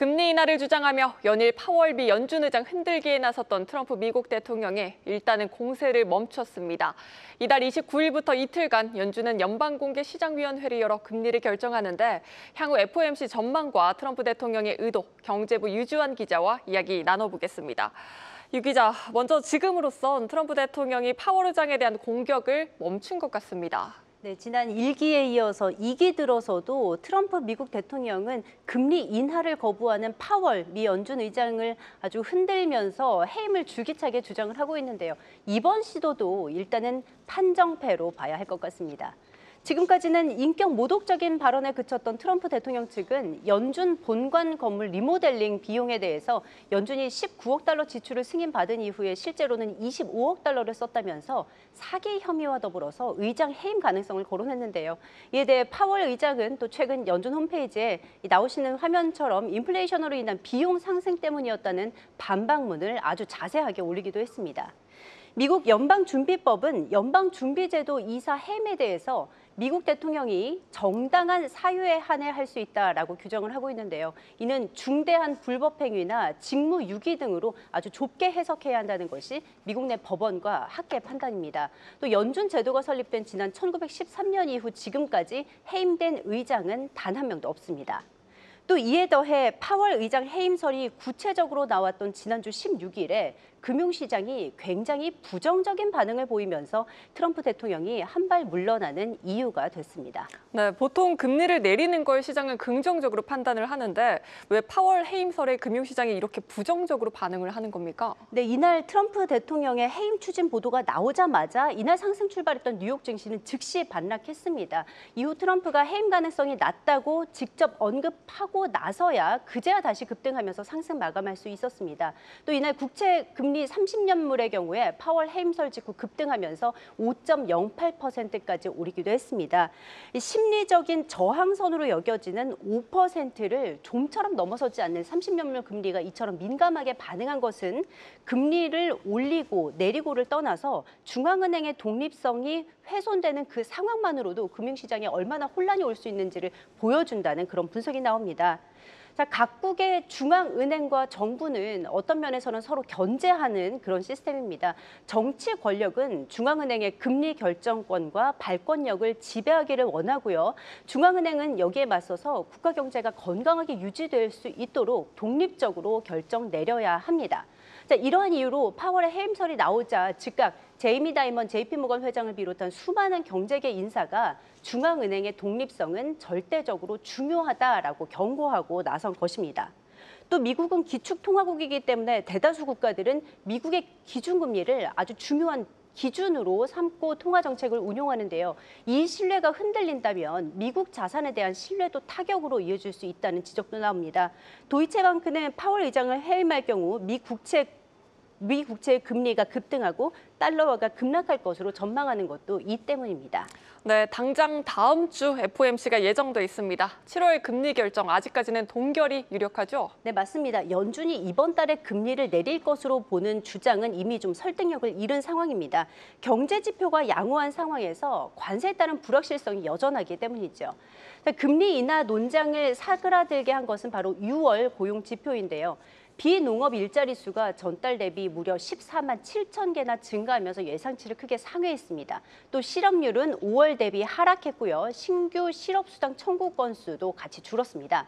금리 인하를 주장하며 연일 파월비 연준 의장 흔들기에 나섰던 트럼프 미국 대통령이 일단은 공세를 멈췄습니다. 이달 29일부터 이틀간 연준은 연방공개시장위원회를 열어 금리를 결정하는데 향후 FOMC 전망과 트럼프 대통령의 의도, 경제부 유주환 기자와 이야기 나눠보겠습니다. 유 기자, 먼저 지금으로선 트럼프 대통령이 파월 의장에 대한 공격을 멈춘 것 같습니다. 네, 지난 1기에 이어서 2기 들어서도 트럼프 미국 대통령은 금리 인하를 거부하는 파월 미 연준 의장을 아주 흔들면서 해임을 줄기차게 주장을 하고 있는데요. 이번 시도도 일단은 판정패로 봐야 할 것 같습니다. 지금까지는 인격 모독적인 발언에 그쳤던 트럼프 대통령 측은 연준 본관 건물 리모델링 비용에 대해서 연준이 19억 달러 지출을 승인받은 이후에 실제로는 25억 달러를 썼다면서 사기 혐의와 더불어서 의장 해임 가능성을 거론했는데요. 이에 대해 파월 의장은 또 최근 연준 홈페이지에 나오시는 화면처럼 인플레이션으로 인한 비용 상승 때문이었다는 반박문을 아주 자세하게 올리기도 했습니다. 미국 연방준비법은 연방준비제도 이사 해임에 대해서 미국 대통령이 정당한 사유에 한해 할 수 있다라고 규정을 하고 있는데요. 이는 중대한 불법 행위나 직무유기 등으로 아주 좁게 해석해야 한다는 것이 미국 내 법원과 학계 판단입니다. 또 연준 제도가 설립된 지난 1913년 이후 지금까지 해임된 의장은 단 한 명도 없습니다. 또 이에 더해 파월 의장 해임설이 구체적으로 나왔던 지난주 16일에 금융시장이 굉장히 부정적인 반응을 보이면서 트럼프 대통령이 한 발 물러나는 이유가 됐습니다. 네, 보통 금리를 내리는 걸 시장은 긍정적으로 판단을 하는데 왜 파월 해임설에 금융시장이 이렇게 부정적으로 반응을 하는 겁니까? 네, 이날 트럼프 대통령의 해임 추진 보도가 나오자마자 이날 상승 출발했던 뉴욕 증시는 즉시 반락했습니다. 이후 트럼프가 해임 가능성이 낮다고 직접 언급하고 나서야 그제야 다시 급등하면서 상승 마감할 수 있었습니다. 또 이날 국채 금리 30년물의 경우에 파월 해임설 직후 급등하면서 5.08%까지 오르기도 했습니다. 심리적인 저항선으로 여겨지는 5%를 좀처럼 넘어서지 않는 30년물 금리가 이처럼 민감하게 반응한 것은 금리를 올리고 내리고를 떠나서 중앙은행의 독립성이 훼손되는 그 상황만으로도 금융시장에 얼마나 혼란이 올 수 있는지를 보여준다는 그런 분석이 나옵니다. 자, 각국의 중앙은행과 정부는 어떤 면에서는 서로 견제하는 그런 시스템입니다. 정치 권력은 중앙은행의 금리 결정권과 발권력을 지배하기를 원하고요. 중앙은행은 여기에 맞서서 국가 경제가 건강하게 유지될 수 있도록 독립적으로 결정 내려야 합니다. 자, 이러한 이유로 파월의 해임설이 나오자 즉각 제이미 다이먼 JP모건 회장을 비롯한 수많은 경제계 인사가 중앙은행의 독립성은 절대적으로 중요하다라고 경고하고 나선 것입니다. 또 미국은 기축통화국이기 때문에 대다수 국가들은 미국의 기준금리를 아주 중요한 기준으로 삼고 통화정책을 운용하는데요. 이 신뢰가 흔들린다면 미국 자산에 대한 신뢰도 타격으로 이어질 수 있다는 지적도 나옵니다. 도이체방크는 파월 의장을 해임할 경우 미 국채의 금리가 급등하고 달러화가 급락할 것으로 전망하는 것도 이 때문입니다. 네, 당장 다음 주 FOMC가 예정돼 있습니다. 7월 금리 결정 아직까지는 동결이 유력하죠? 네, 맞습니다. 연준이 이번 달에 금리를 내릴 것으로 보는 주장은 이미 좀 설득력을 잃은 상황입니다. 경제 지표가 양호한 상황에서 관세에 따른 불확실성이 여전하기 때문이죠. 금리 인하 논장을 사그라들게 한 것은 바로 6월 고용 지표인데요. 비농업 일자리 수가 전달 대비 무려 14만 7천 개나 증가하면서 예상치를 크게 상회했습니다. 또 실업률은 5월 대비 하락했고요. 신규 실업수당 청구 건수도 같이 줄었습니다.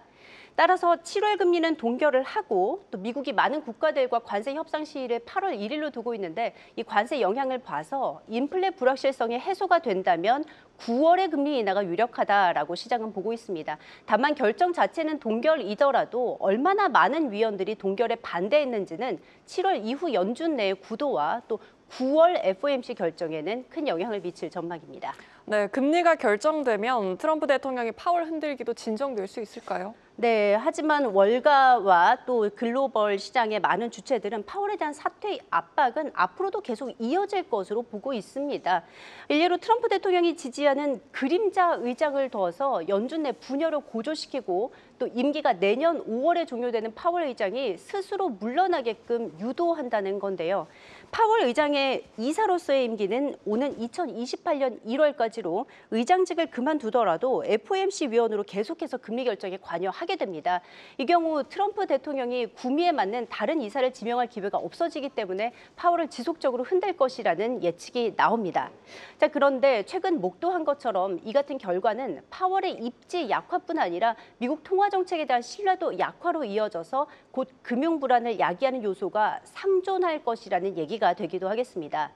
따라서 7월 금리는 동결을 하고 또 미국이 많은 국가들과 관세 협상 시일을 8월 1일로 두고 있는데 이 관세 영향을 봐서 인플레 불확실성이 해소가 된다면 9월의 금리 인하가 유력하다라고 시장은 보고 있습니다. 다만 결정 자체는 동결이더라도 얼마나 많은 위원들이 동결에 반대했는지는 7월 이후 연준 내의 구도와 또 9월 FOMC 결정에는 큰 영향을 미칠 전망입니다. 네, 금리가 결정되면 트럼프 대통령이 파월 흔들기도 진정될 수 있을까요? 네, 하지만 월가와 또 글로벌 시장의 많은 주체들은 파월에 대한 사퇴 압박은 앞으로도 계속 이어질 것으로 보고 있습니다. 일례로 트럼프 대통령이 지지하는 그림자 의장을 둬서 연준 내 분열을 고조시키고 또 또 임기가 내년 5월에 종료되는 파월 의장이 스스로 물러나게끔 유도한다는 건데요. 파월 의장의 이사로서의 임기는 오는 2028년 1월까지로 의장직을 그만두더라도 FOMC 위원으로 계속해서 금리 결정에 관여하게 됩니다. 이 경우 트럼프 대통령이 구미에 맞는 다른 이사를 지명할 기회가 없어지기 때문에 파월을 지속적으로 흔들 것이라는 예측이 나옵니다. 자, 그런데 최근 목도한 것처럼 이 같은 결과는 파월의 입지 약화뿐 아니라 미국 통화 정책에 대한 신뢰도 약화로 이어져서 곧 금융 불안을 야기하는 요소가 상존할 것이라는 얘기가 되기도 하겠습니다.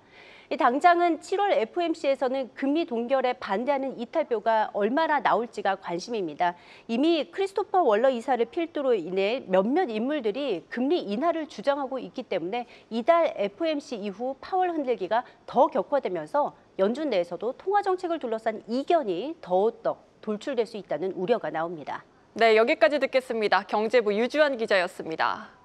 당장은 7월 FOMC에서는 금리 동결에 반대하는 이탈표가 얼마나 나올지가 관심입니다. 이미 크리스토퍼 월러 이사를 필두로 인해 몇몇 인물들이 금리 인하를 주장하고 있기 때문에 이달 FOMC 이후 파월 흔들기가 더 격화되면서 연준 내에서도 통화 정책을 둘러싼 이견이 더욱 돌출될 수 있다는 우려가 나옵니다. 네, 여기까지 듣겠습니다. 경제부 유주환 기자였습니다.